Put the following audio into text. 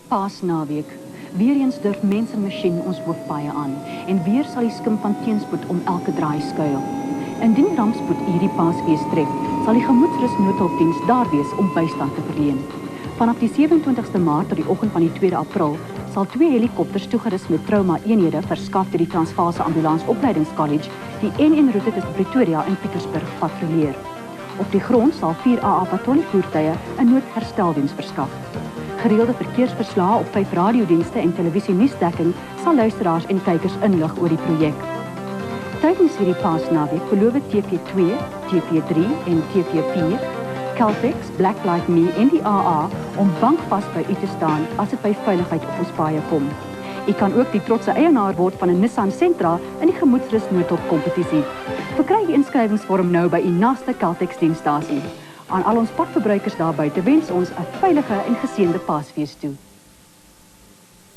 Paasnaweek. Weer eens durf mens en masjien ons hoofpaaie aan en weer sal die skim van teenspoed om elke draai skuil. Indien rampspoed hierdie Paasfees tref, sal die gemoedsrus noodhulpdiens daar wees om bystand te verleen. Vanaf die 27ste Maart tot die oggend van die 2de April sal 2 helikopters toegerus met trauma-eenhede verskaf deur die Transvaalse Ambulans Opleidingskollege die N1 roete tussen Pretoria en Pietersburg patrolleer. Op die grond sal 4 AA patrollevoertuie 'n noodhersteldiens verskaf. Gereelde verkeersverslae op 5 radiodienste en televisie-nuusdekking sal luisteraars en kykers inlig oor die projek. Tydens hierdie Paasnaweek beloof TV2, TV3 en TV4, Caltex, Black Like Me en die AA om bankvas by u te staan as dit by veiligheid op ons paaie kom. U kan ook die trotse eienaar word van 'n Nissan Sentra in die gemoedsrus noodhulpkompetisie. Verkry die inskrywingsvorm nou by u naaste Caltex dienstasie. Aan al ons padverbruikers daar buite wens ons 'n veilige en geseënde Paasfees toe.